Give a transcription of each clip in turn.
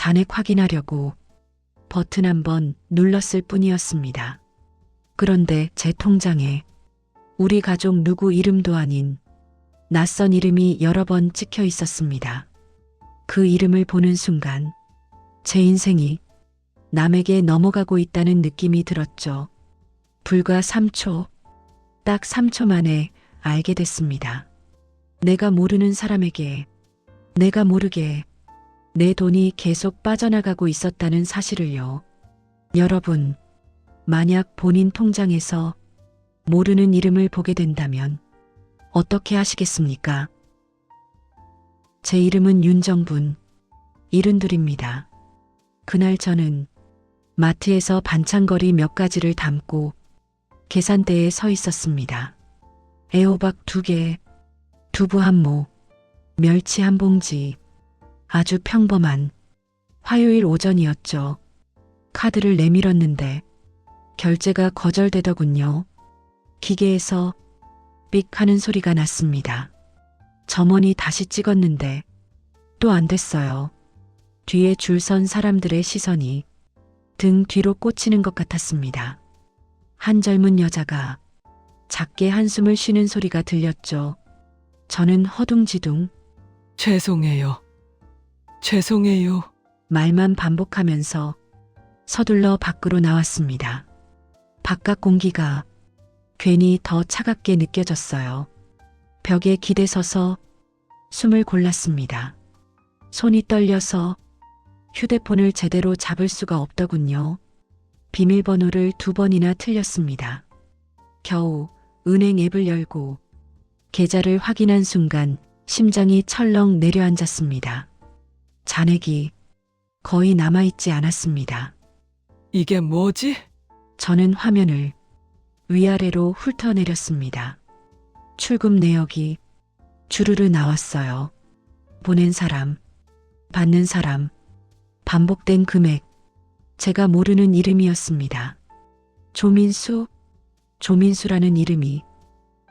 잔액 확인하려고 버튼 한번 눌렀을 뿐이었습니다. 그런데 제 통장에 우리 가족 누구 이름도 아닌 낯선 이름이 여러 번 찍혀 있었습니다. 그 이름을 보는 순간 제 인생이 남에게 넘어가고 있다는 느낌이 들었죠. 불과 3초, 딱 3초 만에 알게 됐습니다. 내가 모르는 사람에게 내가 모르게 내 돈이 계속 빠져나가고 있었다는 사실을요. 여러분, 만약 본인 통장에서 모르는 이름을 보게 된다면 어떻게 하시겠습니까? 제 이름은 윤정분, 72입니다. 그날 저는 마트에서 반찬거리 몇 가지를 담고 계산대에 서 있었습니다. 애호박 2개, 두부 한 모, 멸치 한 봉지, 아주 평범한 화요일 오전이었죠. 카드를 내밀었는데 결제가 거절되더군요. 기계에서 삑 하는 소리가 났습니다. 점원이 다시 찍었는데 또 안 됐어요. 뒤에 줄 선 사람들의 시선이 등 뒤로 꽂히는 것 같았습니다. 한 젊은 여자가 작게 한숨을 쉬는 소리가 들렸죠. 저는 허둥지둥 죄송해요. 죄송해요. 말만 반복하면서 서둘러 밖으로 나왔습니다. 바깥 공기가 괜히 더 차갑게 느껴졌어요. 벽에 기대서서 숨을 골랐습니다. 손이 떨려서 휴대폰을 제대로 잡을 수가 없더군요. 비밀번호를 2번이나 틀렸습니다. 겨우 은행 앱을 열고 계좌를 확인한 순간 심장이 철렁 내려앉았습니다. 잔액이 거의 남아있지 않았습니다. 이게 뭐지? 저는 화면을 위아래로 훑어내렸습니다. 출금 내역이 주르르 나왔어요. 보낸 사람, 받는 사람, 반복된 금액, 제가 모르는 이름이었습니다. 조민수라는 이름이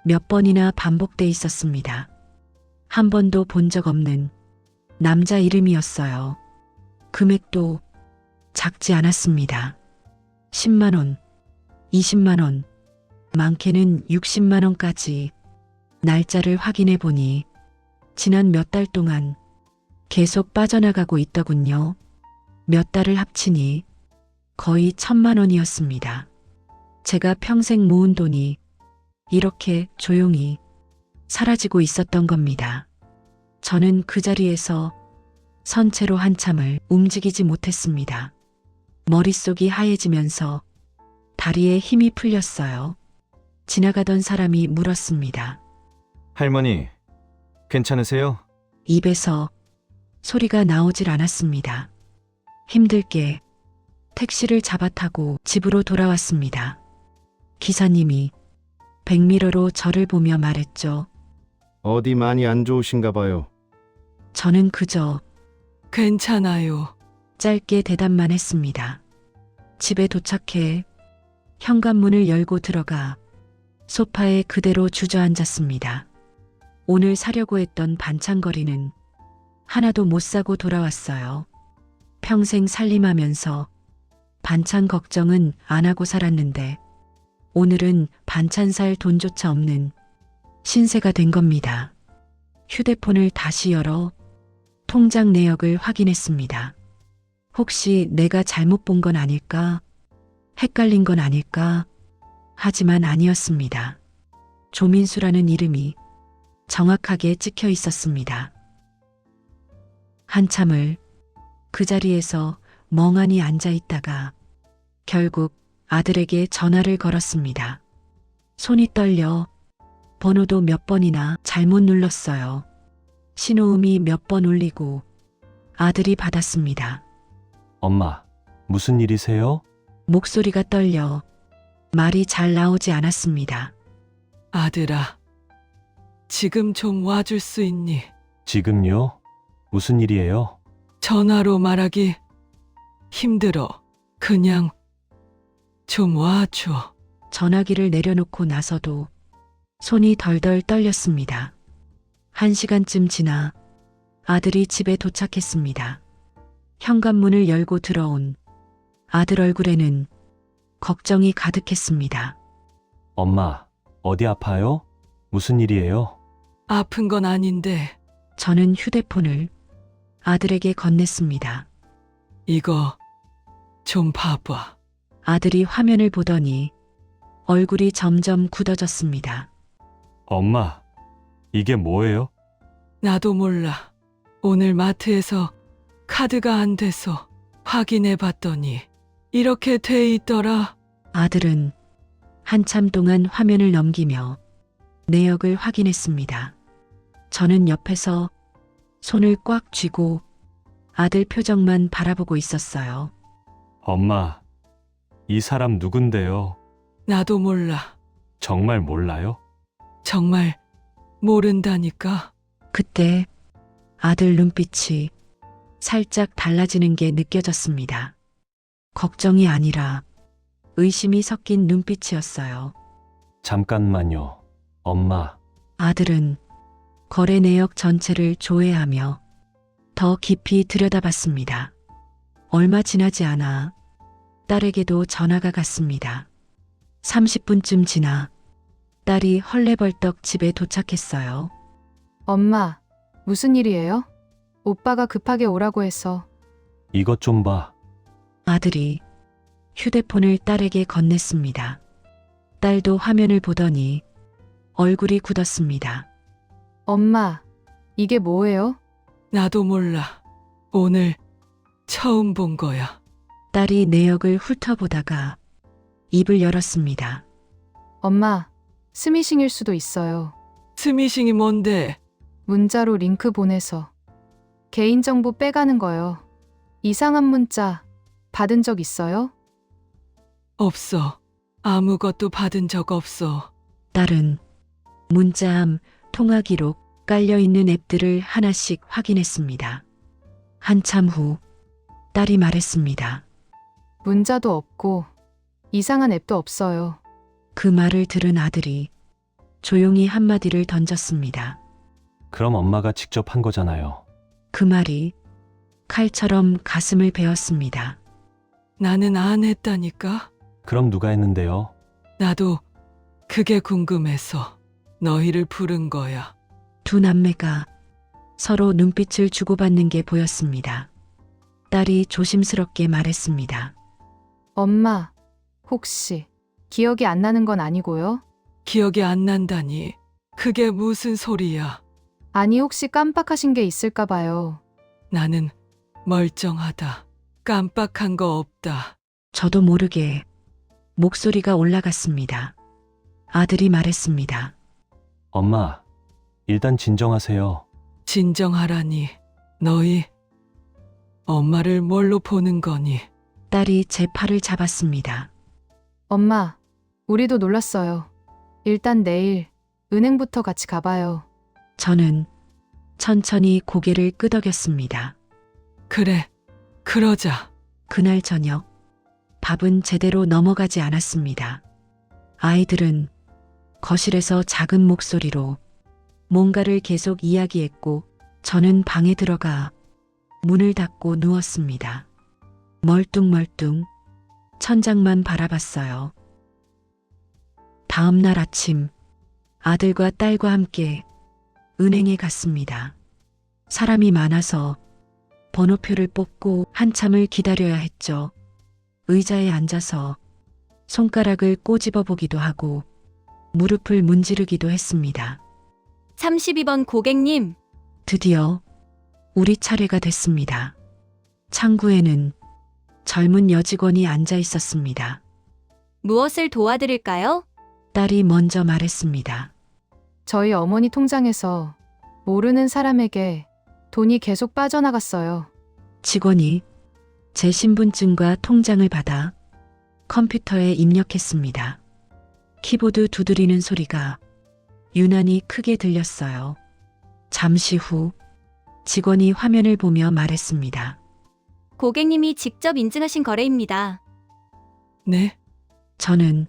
몇 번이나 반복돼 있었습니다. 한 번도 본 적 없는 남자 이름이었어요. 금액도 작지 않았습니다. 10만 원, 20만 원, 많게는 60만 원까지. 날짜를 확인해 보니 지난 몇 달 동안 계속 빠져나가고 있더군요. 몇 달을 합치니 거의 1,000만 원이었습니다. 제가 평생 모은 돈이 이렇게 조용히 사라지고 있었던 겁니다. 저는 그 자리에서 선 채로 한참을 움직이지 못했습니다. 머릿속이 하얘지면서 다리에 힘이 풀렸어요. 지나가던 사람이 물었습니다. 할머니, 괜찮으세요? 입에서 소리가 나오질 않았습니다. 힘들게 택시를 잡아 타고 집으로 돌아왔습니다. 기사님이 백미러로 저를 보며 말했죠. 어디 많이 안 좋으신가 봐요. 저는 그저 괜찮아요. 짧게 대답만 했습니다. 집에 도착해 현관문을 열고 들어가 소파에 그대로 주저앉았습니다. 오늘 사려고 했던 반찬거리는 하나도 못 사고 돌아왔어요. 평생 살림하면서 반찬 걱정은 안 하고 살았는데 오늘은 반찬 살 돈조차 없는 신세가 된 겁니다. 휴대폰을 다시 열어 통장 내역을 확인했습니다. 혹시 내가 잘못 본 건 아닐까? 헷갈린 건 아닐까? 하지만 아니었습니다. 조민수라는 이름이 정확하게 찍혀 있었습니다. 한참을 그 자리에서 멍하니 앉아 있다가 결국 아들에게 전화를 걸었습니다. 손이 떨려 번호도 몇 번이나 잘못 눌렀어요. 신호음이 몇 번 울리고 아들이 받았습니다. 엄마, 무슨 일이세요? 목소리가 떨려 말이 잘 나오지 않았습니다. 아들아, 지금 좀 와줄 수 있니? 지금요? 무슨 일이에요? 전화로 말하기 힘들어. 그냥 좀 와줘. 전화기를 내려놓고 나서도 손이 덜덜 떨렸습니다. 1시간쯤 지나 아들이 집에 도착했습니다. 현관문을 열고 들어온 아들 얼굴에는 걱정이 가득했습니다. 엄마, 어디 아파요? 무슨 일이에요? 아픈 건 아닌데 저는 휴대폰을 아들에게 건넸습니다. 이거 좀 봐봐. 아들이 화면을 보더니 얼굴이 점점 굳어졌습니다. 엄마, 이게 뭐예요? 나도 몰라. 오늘 마트에서 카드가 안 돼서 확인해 봤더니 이렇게 돼 있더라. 아들은 한참 동안 화면을 넘기며 내역을 확인했습니다. 저는 옆에서 손을 꽉 쥐고 아들 표정만 바라보고 있었어요. 엄마, 이 사람 누군데요? 나도 몰라. 정말 몰라요? 정말 모른다니까. 그때 아들 눈빛이 살짝 달라지는 게 느껴졌습니다. 걱정이 아니라 의심이 섞인 눈빛이었어요. 잠깐만요. 엄마, 아들은 거래 내역 전체를 조회하며 더 깊이 들여다봤습니다. 얼마 지나지 않아 딸에게도 전화가 갔습니다. 30분쯤 지나 딸이 헐레벌떡 집에 도착했어요. 엄마, 무슨 일이에요? 오빠가 급하게 오라고 해서. 이것 좀 봐. 아들이 휴대폰을 딸에게 건넸습니다. 딸도 화면을 보더니 얼굴이 굳었습니다. 엄마, 이게 뭐예요? 나도 몰라. 오늘 처음 본 거야. 딸이 내역을 훑어보다가 입을 열었습니다. 엄마, 스미싱일 수도 있어요. 스미싱이 뭔데? 문자로 링크 보내서 개인정보 빼가는 거요. 이상한 문자 받은 적 있어요? 없어. 아무것도 받은 적 없어. 딸은 문자함, 통화 기록 깔려있는 앱들을 하나씩 확인했습니다. 한참 후 딸이 말했습니다. 문자도 없고 이상한 앱도 없어요. 그 말을 들은 아들이 조용히 한마디를 던졌습니다. 그럼 엄마가 직접 한 거잖아요. 그 말이 칼처럼 가슴을 베었습니다. 나는 안 했다니까. 그럼 누가 했는데요? 나도 그게 궁금해서 너희를 부른 거야. 두 남매가 서로 눈빛을 주고받는 게 보였습니다. 딸이 조심스럽게 말했습니다. 엄마, 혹시 기억이 안 나는 건 아니고요? 기억이 안 난다니. 그게 무슨 소리야. 아니, 혹시 깜빡하신 게 있을까 봐요. 나는 멀쩡하다. 깜빡한 거 없다. 저도 모르게 목소리가 올라갔습니다. 아들이 말했습니다. 엄마, 일단 진정하세요. 진정하라니. 너희 엄마를 뭘로 보는 거니? 딸이 제 팔을 잡았습니다. 엄마, 우리도 놀랐어요. 일단 내일 은행부터 같이 가봐요. 저는 천천히 고개를 끄덕였습니다. 그래, 그러자. 그날 저녁 밥은 제대로 넘어가지 않았습니다. 아이들은 거실에서 작은 목소리로 뭔가를 계속 이야기했고 저는 방에 들어가 문을 닫고 누웠습니다. 멀뚱멀뚱 천장만 바라봤어요. 다음 날 아침 아들과 딸과 함께 은행에 갔습니다. 사람이 많아서 번호표를 뽑고 한참을 기다려야 했죠. 의자에 앉아서 손가락을 꼬집어 보기도 하고 무릎을 문지르기도 했습니다. 32번 고객님, 드디어 우리 차례가 됐습니다. 창구에는 젊은 여직원이 앉아 있었습니다. 무엇을 도와드릴까요? 딸이 먼저 말했습니다. 저희 어머니 통장에서 모르는 사람에게 돈이 계속 빠져나갔어요. 직원이 제 신분증과 통장을 받아 컴퓨터에 입력했습니다. 키보드 두드리는 소리가 유난히 크게 들렸어요. 잠시 후 직원이 화면을 보며 말했습니다. 고객님이 직접 인증하신 거래입니다. 네? 저는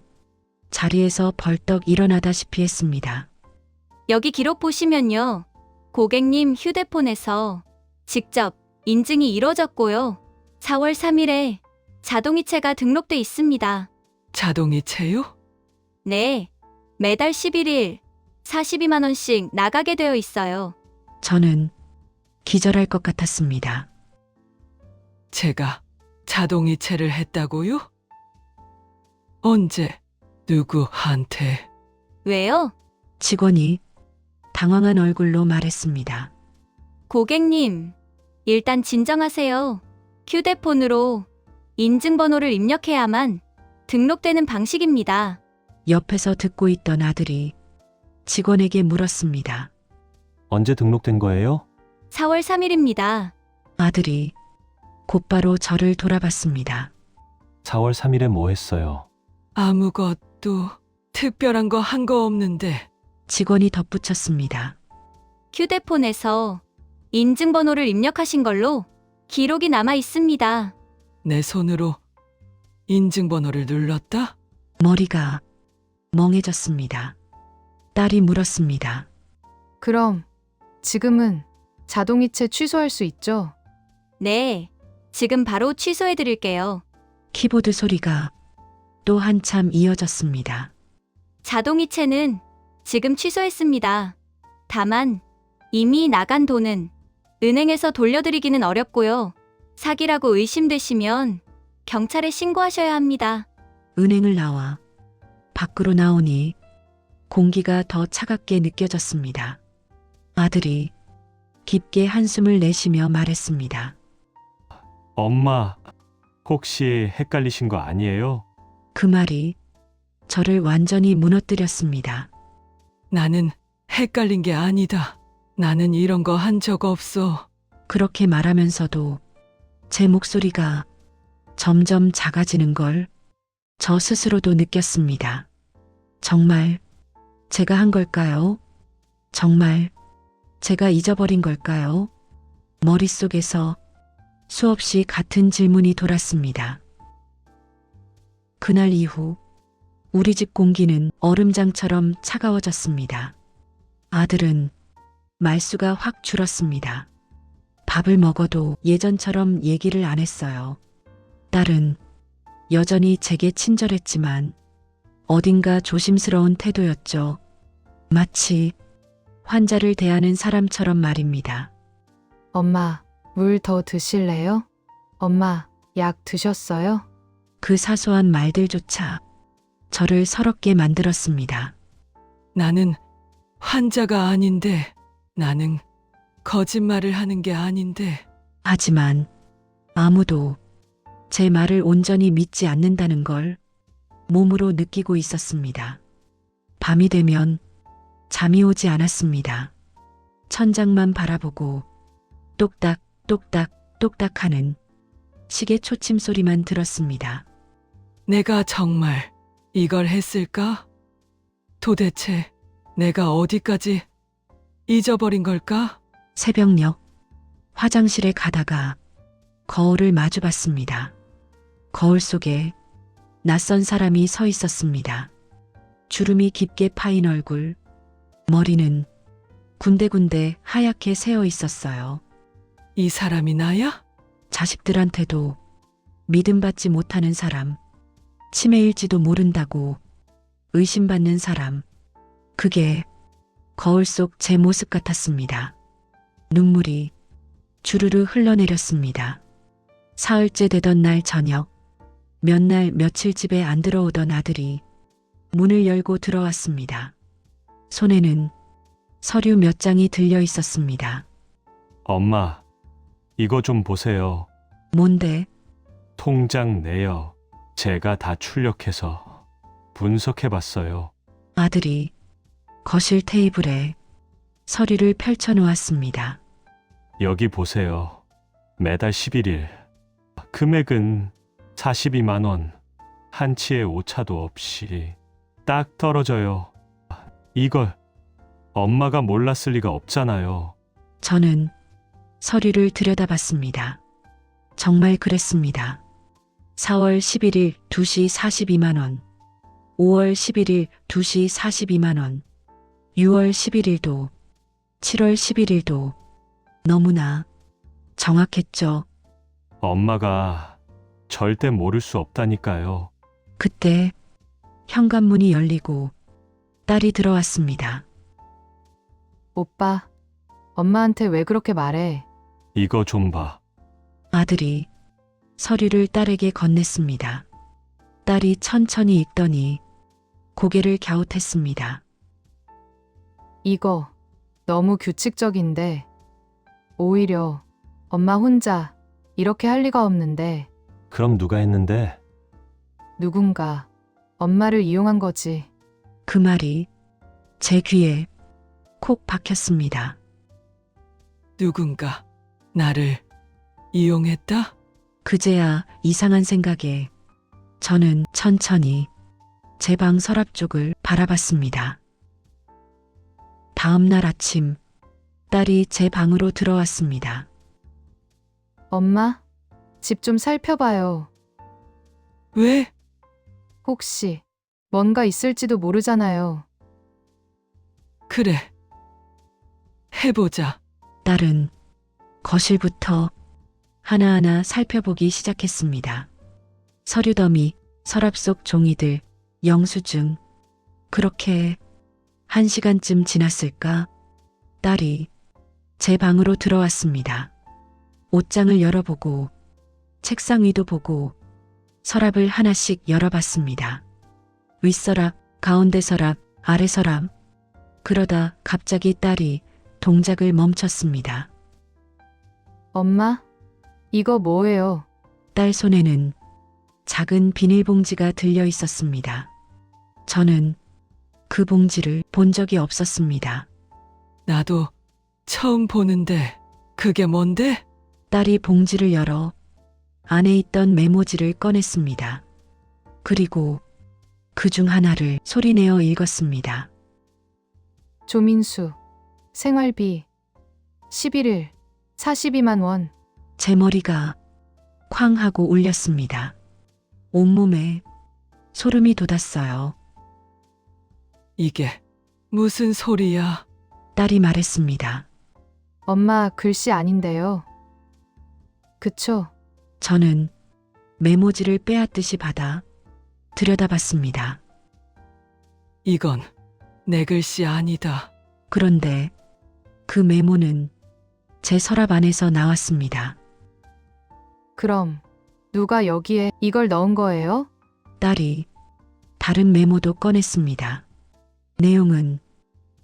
자리에서 벌떡 일어나다시피 했습니다. 여기 기록 보시면요. 고객님 휴대폰에서 직접 인증이 이뤄졌고요. 4월 3일에 자동이체가 등록돼 있습니다. 자동이체요? 네. 매달 11일 42만 원씩 나가게 되어 있어요. 저는 기절할 것 같았습니다. 제가 자동이체를 했다고요? 언제? 누구한테? 왜요? 직원이 당황한 얼굴로 말했습니다. 고객님, 일단 진정하세요. 휴대폰으로 인증번호를 입력해야만 등록되는 방식입니다. 옆에서 듣고 있던 아들이 직원에게 물었습니다. 언제 등록된 거예요? 4월 3일입니다. 아들이 곧바로 저를 돌아봤습니다. 4월 3일에 뭐 했어요? 아무것도 특별한 거 한 거 없는데. 직원이 덧붙였습니다. 휴대폰에서 인증번호를 입력하신 걸로 기록이 남아 있습니다. 내 손으로 인증번호를 눌렀다? 머리가 멍해졌습니다. 딸이 물었습니다. 그럼 지금은 자동이체 취소할 수 있죠? 네, 지금 바로 취소해 드릴게요. 키보드 소리가 또 한참 이어졌습니다. 자동이체는 지금 취소했습니다. 다만 이미 나간 돈은 은행에서 돌려드리기는 어렵고요. 사기라고 의심되시면 경찰에 신고하셔야 합니다. 은행을 나와 밖으로 나오니 공기가 더 차갑게 느껴졌습니다. 아들이 깊게 한숨을 내쉬며 말했습니다. 엄마, 혹시 헷갈리신 거 아니에요? 그 말이 저를 완전히 무너뜨렸습니다. 나는 헷갈린 게 아니다. 나는 이런 거 한 적 없어. 그렇게 말하면서도 제 목소리가 점점 작아지는 걸 저 스스로도 느꼈습니다. 정말 제가 한 걸까요? 정말 제가 잊어버린 걸까요? 머릿속에서 수없이 같은 질문이 돌았습니다. 그날 이후 우리 집 공기는 얼음장처럼 차가워졌습니다. 아들은 말수가 확 줄었습니다. 밥을 먹어도 예전처럼 얘기를 안 했어요. 딸은 여전히 제게 친절했지만 어딘가 조심스러운 태도였죠. 마치 환자를 대하는 사람처럼 말입니다. 엄마, 물 더 드실래요? 엄마, 약 드셨어요? 그 사소한 말들조차 저를 서럽게 만들었습니다. 나는 환자가 아닌데, 나는 거짓말을 하는 게 아닌데. 하지만 아무도 제 말을 온전히 믿지 않는다는 걸 몸으로 느끼고 있었습니다. 밤이 되면 잠이 오지 않았습니다. 천장만 바라보고 똑딱 똑딱 똑딱 하는 시계 초침 소리만 들었습니다. 내가 정말 이걸 했을까? 도대체 내가 어디까지 잊어버린 걸까? 새벽녘 화장실에 가다가 거울을 마주봤습니다. 거울 속에 낯선 사람이 서 있었습니다. 주름이 깊게 파인 얼굴, 머리는 군데군데 하얗게 새어 있었어요. 이 사람이 나야? 자식들한테도 믿음받지 못하는 사람, 치매일지도 모른다고 의심받는 사람, 그게 거울 속 제 모습 같았습니다. 눈물이 주르르 흘러내렸습니다. 사흘째 되던 날 저녁, 몇 날 며칠 집에 안 들어오던 아들이 문을 열고 들어왔습니다. 손에는 서류 몇 장이 들려 있었습니다. 엄마, 이거 좀 보세요. 뭔데? 통장 내역. 제가 다 출력해서 분석해 봤어요. 아들이 거실 테이블에 서류를 펼쳐 놓았습니다. 여기 보세요. 매달 11일. 금액은 42만 원. 한치의 오차도 없이 딱 떨어져요. 이걸 엄마가 몰랐을 리가 없잖아요. 저는 서류를 들여다봤습니다. 정말 그랬습니다. 4월 11일 2시 42만 원, 5월 11일 2시 42만 원, 6월 11일도, 7월 11일도 너무나 정확했죠. 엄마가 절대 모를 수 없다니까요. 그때 현관문이 열리고 딸이 들어왔습니다. 오빠, 엄마한테 왜 그렇게 말해? 이거 좀 봐. 아들이 서류를 딸에게 건넸습니다. 딸이 천천히 읽더니 고개를 갸웃했습니다. 이거 너무 규칙적인데. 오히려 엄마 혼자 이렇게 할 리가 없는데 그럼 누가 했는데? 누군가 엄마를 이용한 거지. 그 말이 제 귀에 콕 박혔습니다. 누군가 나를 이용했다? 그제야 이상한 생각에 저는 천천히 제 방 서랍 쪽을 바라봤습니다. 다음 날 아침 딸이 제 방으로 들어왔습니다. 엄마, 집 좀 살펴봐요. 왜? 혹시 뭔가 있을지도 모르잖아요. 그래. 해보자. 딸은 거실부터 하나하나 살펴보기 시작했습니다. 서류 더미, 서랍 속 종이들, 영수증. 그렇게 1시간쯤 지났을까? 딸이 제 방으로 들어왔습니다. 옷장을 열어보고 책상 위도 보고 서랍을 하나씩 열어봤습니다. 윗서랍, 가운데 서랍, 아래 서랍. 그러다 갑자기 딸이 동작을 멈췄습니다. 엄마, 이거 뭐예요? 딸 손에는 작은 비닐봉지가 들려 있었습니다. 저는 그 봉지를 본 적이 없었습니다. 나도 처음 보는데 그게 뭔데? 딸이 봉지를 열어 안에 있던 메모지를 꺼냈습니다. 그리고 그중 하나를 소리내어 읽었습니다. 조민수, 생활비 11일 42만 원. 제 머리가 쾅 하고 울렸습니다. 온몸에 소름이 돋았어요. 이게 무슨 소리야? 딸이 말했습니다. 엄마 글씨 아닌데요. 그쵸? 저는 메모지를 빼앗듯이 받아 들여다봤습니다. 이건 내 글씨 아니다. 그런데 그 메모는 제 서랍 안에서 나왔습니다. 그럼 누가 여기에 이걸 넣은 거예요? 딸이 다른 메모도 꺼냈습니다. 내용은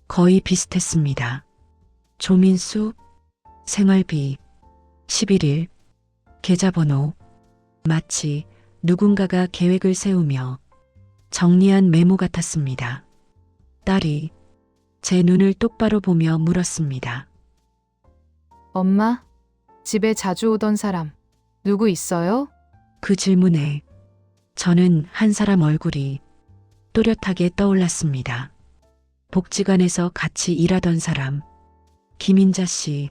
거의 비슷했습니다. 조민수, 생활비, 11일, 계좌번호. 마치 누군가가 계획을 세우며 정리한 메모 같았습니다. 딸이 제 눈을 똑바로 보며 물었습니다. 엄마, 집에 자주 오던 사람 누구 있어요? 그 질문에 저는 한 사람 얼굴이 또렷하게 떠올랐습니다. 복지관에서 같이 일하던 사람, 김인자 씨.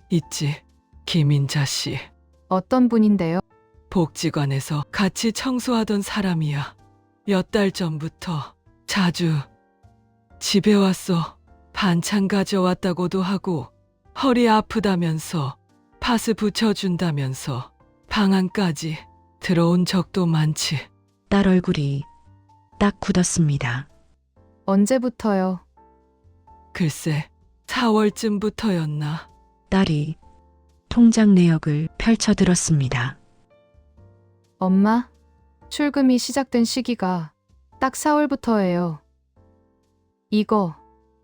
있지, 김인자 씨. 어떤 분인데요? 복지관에서 같이 청소하던 사람이야. 몇 달 전부터 자주 집에 왔어. 반찬 가져왔다고도 하고 허리 아프다면서 파스 붙여준다면서 방 안까지 들어온 적도 많지. 딸 얼굴이 딱 굳었습니다. 언제부터요? 글쎄 4월쯤부터였나. 딸이 통장 내역을 펼쳐들었습니다. 엄마, 출금이 시작된 시기가 딱 4월부터예요. 이거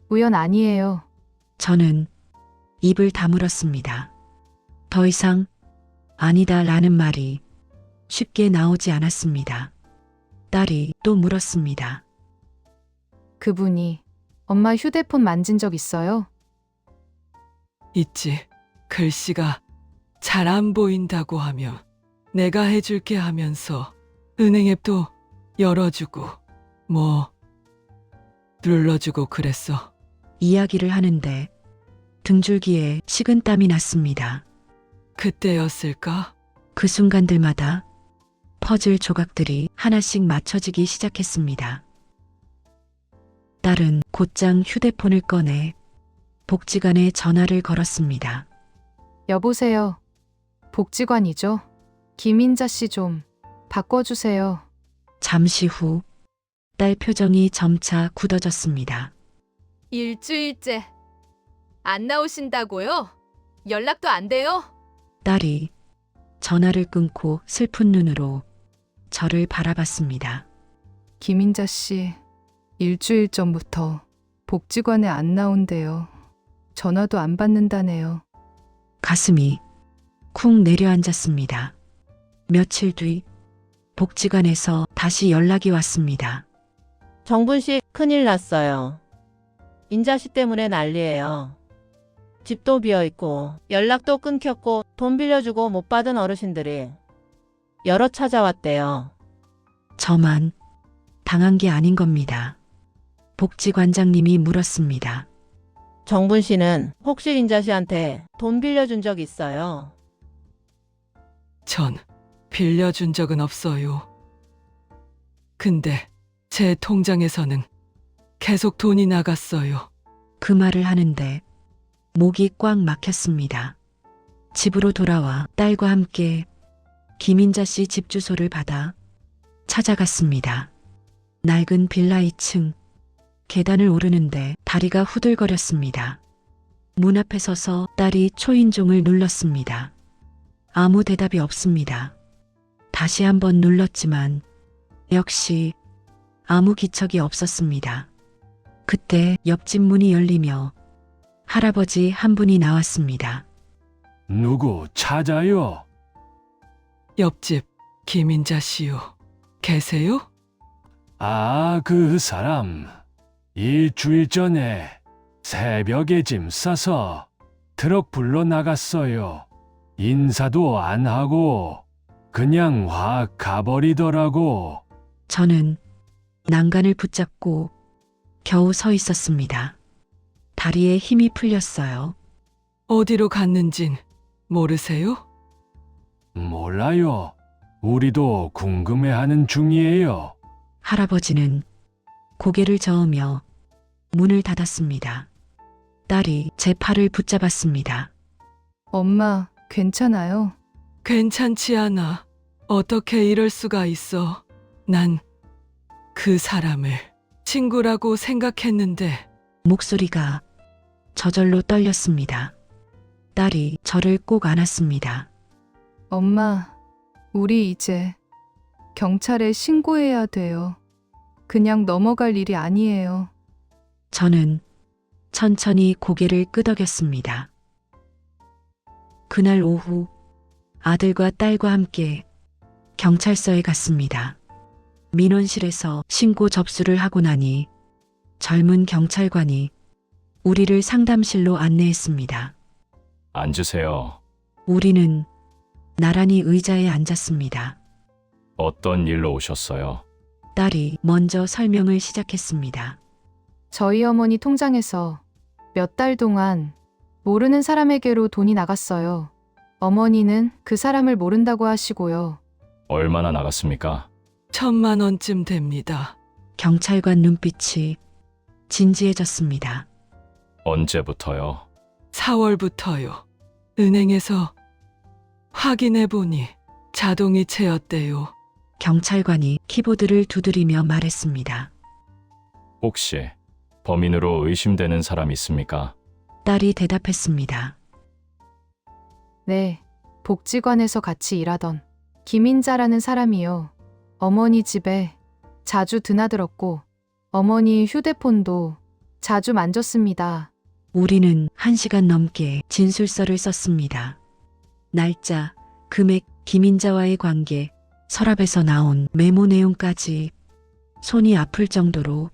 우연 아니에요. 저는 입을 다물었습니다. 더 이상 아니다 라는 말이 쉽게 나오지 않았습니다. 딸이 또 물었습니다. 그분이 엄마 휴대폰 만진 적 있어요? 있지. 글씨가 잘 안 보인다고 하면 내가 해줄게 하면서 은행 앱도 열어주고 뭐 눌러주고 그랬어. 이야기를 하는데 등줄기에 식은땀이 났습니다. 그때였을까? 그 순간들마다 퍼즐 조각들이 하나씩 맞춰지기 시작했습니다. 딸은 곧장 휴대폰을 꺼내 복지관에 전화를 걸었습니다. 여보세요. 복지관이죠? 김인자 씨 좀 바꿔주세요. 잠시 후 딸 표정이 점차 굳어졌습니다. 일주일째 안 나오신다고요? 연락도 안 돼요? 딸이 전화를 끊고 슬픈 눈으로 저를 바라봤습니다. 김인자 씨, 일주일 전부터 복지관에 안 나온대요. 전화도 안 받는다네요. 가슴이 쿵 내려앉았습니다. 며칠 뒤 복지관에서 다시 연락이 왔습니다. 정분 씨 큰일 났어요. 인자 씨 때문에 난리예요. 집도 비어 있고 연락도 끊겼고 돈 빌려주고 못 받은 어르신들이 여러 찾아왔대요. 저만 당한 게 아닌 겁니다. 복지관장님이 물었습니다. 정분 씨는 혹시 인자 씨한테 돈 빌려준 적 있어요? 전 빌려준 적은 없어요. 근데 제 통장에서는 계속 돈이 나갔어요. 그 말을 하는데 목이 꽉 막혔습니다. 집으로 돌아와 딸과 함께 김인자 씨 집 주소를 받아 찾아갔습니다. 낡은 빌라 2층 계단을 오르는데 다리가 후들거렸습니다. 문 앞에 서서 딸이 초인종을 눌렀습니다. 아무 대답이 없습니다. 다시 한번 눌렀지만 역시 아무 기척이 없었습니다. 그때 옆집 문이 열리며 할아버지 한 분이 나왔습니다. 누구 찾아요? 옆집 김인자 씨요. 계세요? 아, 그 사람. 일주일 전에 새벽에 짐 싸서 트럭 불러 나갔어요. 인사도 안 하고 그냥 확 가버리더라고. 저는 난간을 붙잡고 겨우 서 있었습니다. 다리에 힘이 풀렸어요. 어디로 갔는진 모르세요? 몰라요. 우리도 궁금해하는 중이에요. 할아버지는 고개를 저으며 문을 닫았습니다. 딸이 제 팔을 붙잡았습니다. 엄마, 괜찮아요? 괜찮지 않아. 어떻게 이럴 수가 있어. 난 그 사람을 친구라고 생각했는데. 목소리가 저절로 떨렸습니다. 딸이 저를 꼭 안았습니다. 엄마, 우리 이제 경찰에 신고해야 돼요. 그냥 넘어갈 일이 아니에요. 저는 천천히 고개를 끄덕였습니다. 그날 오후 아들과 딸과 함께 경찰서에 갔습니다. 민원실에서 신고 접수를 하고 나니 젊은 경찰관이 우리를 상담실로 안내했습니다. 앉으세요. 우리는 나란히 의자에 앉았습니다. 어떤 일로 오셨어요? 딸이 먼저 설명을 시작했습니다. 저희 어머니 통장에서 몇 달 동안 모르는 사람에게로 돈이 나갔어요. 어머니는 그 사람을 모른다고 하시고요. 얼마나 나갔습니까? 1,000만 원쯤 됩니다. 경찰관 눈빛이 진지해졌습니다. 언제부터요? 4월부터요. 은행에서 확인해 보니 자동이체였대요. 경찰관이 키보드를 두드리며 말했습니다. 혹시 범인으로 의심되는 사람 있습니까? 딸이 대답했습니다. 네, 복지관에서 같이 일하던 김인자라는 사람이요. 어머니 집에 자주 드나들었고 어머니 휴대폰도 자주 만졌습니다. 우리는 1시간 넘게 진술서를 썼습니다. 날짜, 금액, 김인자와의 관계, 서랍에서 나온 메모 내용까지 손이 아플 정도로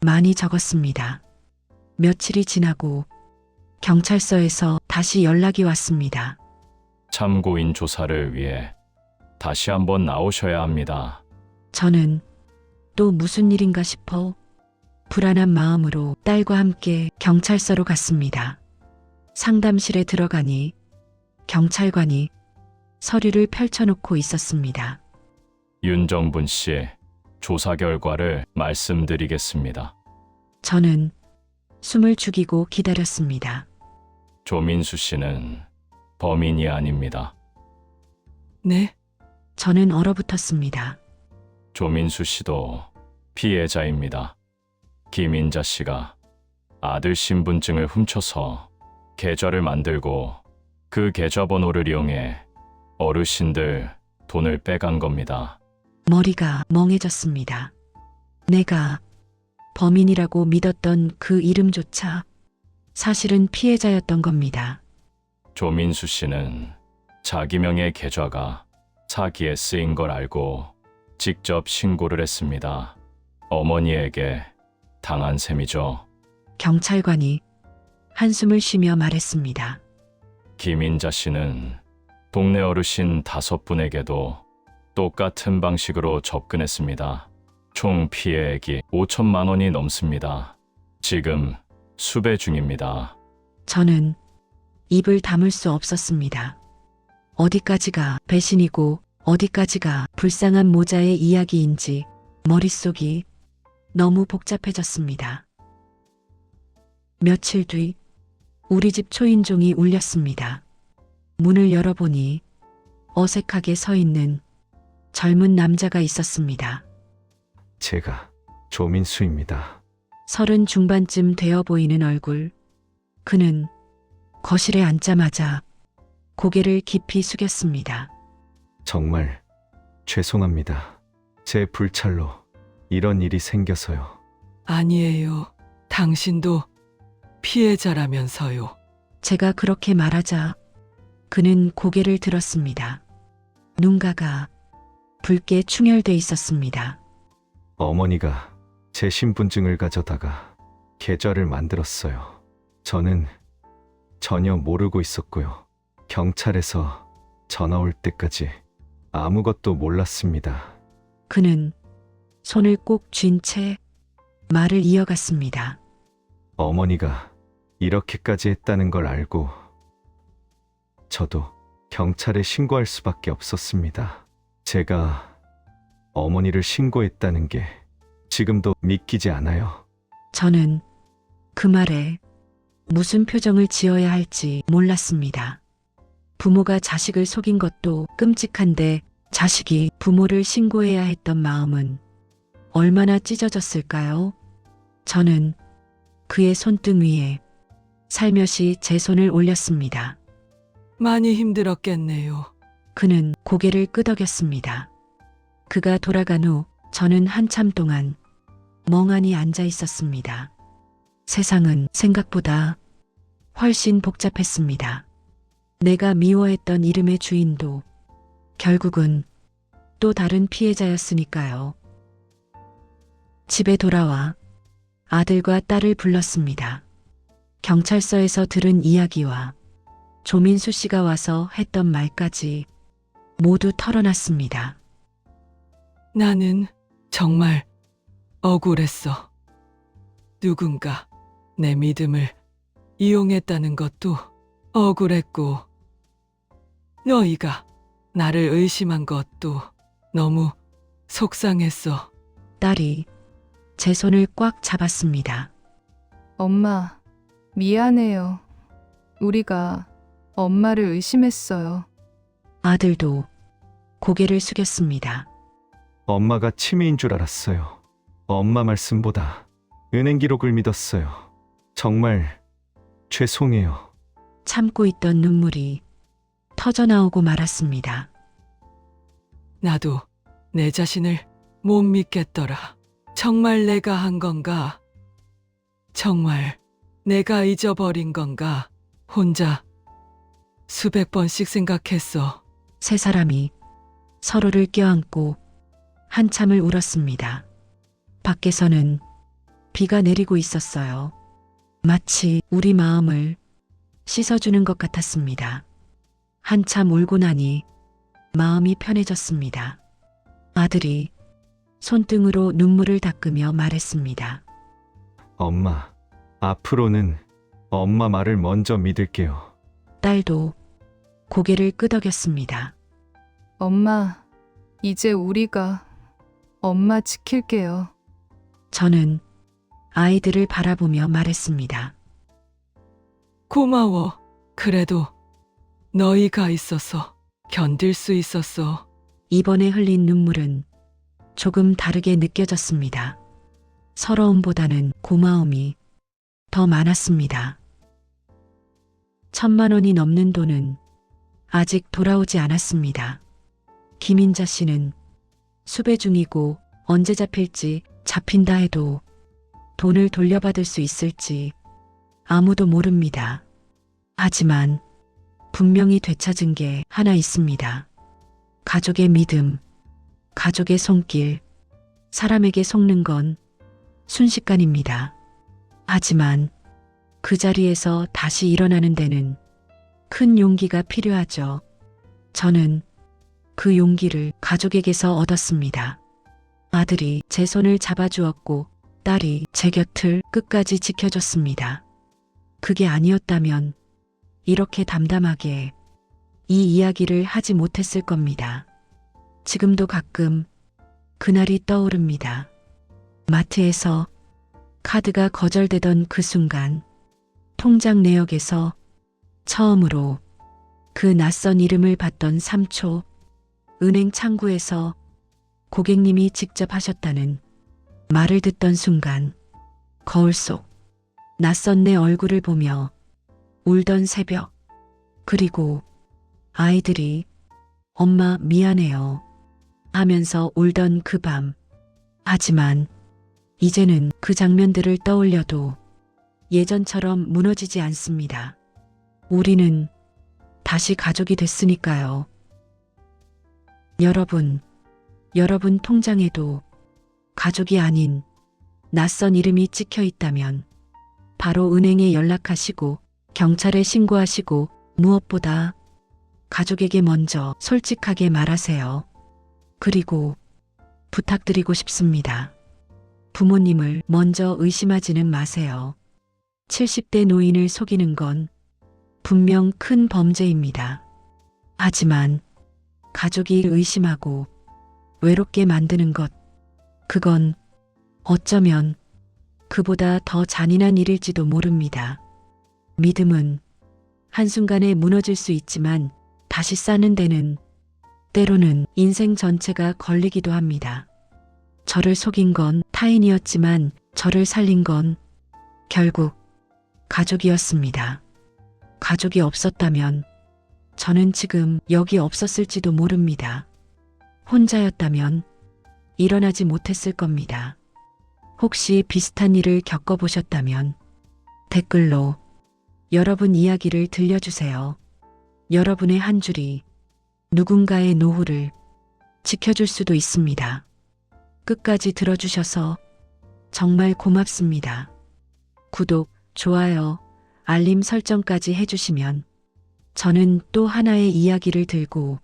많이 적었습니다. 며칠이 지나고 경찰서에서 다시 연락이 왔습니다. 참고인 조사를 위해 다시 한번 나오셔야 합니다. 저는 또 무슨 일인가 싶어 불안한 마음으로 딸과 함께 경찰서로 갔습니다. 상담실에 들어가니 경찰관이 서류를 펼쳐놓고 있었습니다. 윤정분 씨, 조사 결과를 말씀드리겠습니다. 저는 숨을 죽이고 기다렸습니다. 조민수 씨는 범인이 아닙니다. 네? 저는 얼어붙었습니다. 조민수 씨도 피해자입니다. 김인자 씨가 아들 신분증을 훔쳐서 계좌를 만들고 그 계좌번호를 이용해 어르신들 돈을 빼간 겁니다. 머리가 멍해졌습니다. 내가 범인이라고 믿었던 그 이름조차 사실은 피해자였던 겁니다. 조민수 씨는 자기 명의 계좌가 사기에 쓰인 걸 알고 직접 신고를 했습니다. 어머니에게 당한 셈이죠. 경찰관이 한숨을 쉬며 말했습니다. 김인자 씨는 동네 어르신 5분에게도 똑같은 방식으로 접근했습니다. 총 피해액이 5천만 원이 넘습니다. 지금 수배 중입니다. 저는 입을 다물 수 없었습니다. 어디까지가 배신이고 어디까지가 불쌍한 모자의 이야기인지 머릿속이 너무 복잡해졌습니다. 며칠 뒤 우리 집 초인종이 울렸습니다. 문을 열어보니 어색하게 서 있는 젊은 남자가 있었습니다. 제가 조민수입니다. 30 중반쯤 되어 보이는 얼굴. 그는 거실에 앉자마자 고개를 깊이 숙였습니다. 정말 죄송합니다. 제 불찰로 이런 일이 생겨서요. 아니에요. 당신도 피해자라면서요. 제가 그렇게 말하자 그는 고개를 들었습니다. 눈가가 붉게 충혈돼 있었습니다. 어머니가 제 신분증을 가져다가 계좌를 만들었어요. 저는 전혀 모르고 있었고요. 경찰에서 전화 올 때까지 아무것도 몰랐습니다. 그는 손을 꼭 쥔 채 말을 이어갔습니다. 어머니가 이렇게까지 했다는 걸 알고 저도 경찰에 신고할 수밖에 없었습니다. 제가 어머니를 신고했다는 게 지금도 믿기지 않아요. 저는 그 말에 무슨 표정을 지어야 할지 몰랐습니다. 부모가 자식을 속인 것도 끔찍한데 자식이 부모를 신고해야 했던 마음은 얼마나 찢어졌을까요? 저는 그의 손등 위에 살며시 제 손을 올렸습니다. 많이 힘들었겠네요. 그는 고개를 끄덕였습니다. 그가 돌아간 후 저는 한참 동안 멍하니 앉아 있었습니다. 세상은 생각보다 훨씬 복잡했습니다. 내가 미워했던 이름의 주인도 결국은 또 다른 피해자였으니까요. 집에 돌아와 아들과 딸을 불렀습니다. 경찰서에서 들은 이야기와 조민수 씨가 와서 했던 말까지 모두 털어놨습니다. 나는 정말 억울했어. 누군가 내 믿음을 이용했다는 것도 억울했고, 너희가 나를 의심한 것도 너무 속상했어. 딸이 제 손을 꽉 잡았습니다. 엄마, 미안해요. 우리가 엄마를 의심했어요. 아들도 고개를 숙였습니다. 엄마가 치매인 줄 알았어요. 엄마 말씀보다 은행 기록을 믿었어요. 정말 죄송해요. 참고 있던 눈물이 터져나오고 말았습니다. 나도 내 자신을 못 믿겠더라. 정말 내가 한 건가? 정말 내가 잊어버린 건가? 혼자 수백 번씩 생각했어. 세 사람이 서로를 껴안고 한참을 울었습니다. 밖에서는 비가 내리고 있었어요. 마치 우리 마음을 씻어주는 것 같았습니다. 한참 울고 나니 마음이 편해졌습니다. 아들이 손등으로 눈물을 닦으며 말했습니다. 엄마, 앞으로는 엄마 말을 먼저 믿을게요. 딸도 고개를 끄덕였습니다. 엄마, 이제 우리가 엄마 지킬게요. 저는 아이들을 바라보며 말했습니다. 고마워. 그래도 너희가 있어서 견딜 수 있었어. 이번에 흘린 눈물은 조금 다르게 느껴졌습니다. 서러움보다는 고마움이 더 많았습니다. 1,000만 원이 넘는 돈은 아직 돌아오지 않았습니다. 김인자 씨는 수배 중이고 언제 잡힐지, 잡힌다 해도 돈을 돌려받을 수 있을지 아무도 모릅니다. 하지만 분명히 되찾은 게 하나 있습니다. 가족의 믿음, 가족의 손길, 사람에게 속는 건 순식간입니다. 하지만 그 자리에서 다시 일어나는 데는 큰 용기가 필요하죠. 저는 그 용기를 가족에게서 얻었습니다. 아들이 제 손을 잡아주었고 딸이 제 곁을 끝까지 지켜줬습니다. 그게 아니었다면 이렇게 담담하게 이 이야기를 하지 못했을 겁니다. 지금도 가끔 그날이 떠오릅니다. 마트에서 카드가 거절되던 그 순간, 통장 내역에서 처음으로 그 낯선 이름을 봤던 3초, 은행 창구에서 고객님이 직접 하셨다는 말을 듣던 순간, 거울 속 낯선 내 얼굴을 보며 울던 새벽, 그리고 아이들이 엄마 미안해요 하면서 울던 그 밤. 하지만 이제는 그 장면들을 떠올려도 예전처럼 무너지지 않습니다. 우리는 다시 가족이 됐으니까요. 여러분 통장에도 가족이 아닌 낯선 이름이 찍혀 있다면 바로 은행에 연락하시고 경찰에 신고하시고 무엇보다 가족에게 먼저 솔직하게 말하세요. 그리고 부탁드리고 싶습니다. 부모님을 먼저 의심하지는 마세요. 70대 노인을 속이는 건 분명 큰 범죄입니다. 하지만 가족이 의심하고 외롭게 만드는 것, 그건 어쩌면 그보다 더 잔인한 일일지도 모릅니다. 믿음은 한순간에 무너질 수 있지만 다시 쌓는 데는 때로는 인생 전체가 걸리기도 합니다. 저를 속인 건 타인이었지만 저를 살린 건 결국 가족이었습니다. 가족이 없었다면 저는 지금 여기 없었을지도 모릅니다. 혼자였다면 일어나지 못했을 겁니다. 혹시 비슷한 일을 겪어보셨다면 댓글로 여러분 이야기를 들려주세요. 여러분의 한 줄이 누군가의 노후를 지켜줄 수도 있습니다. 끝까지 들어주셔서 정말 고맙습니다. 구독, 좋아요, 알림 설정까지 해주시면 저는 또 하나의 이야기를 들고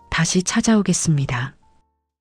다시 찾아오겠습니다.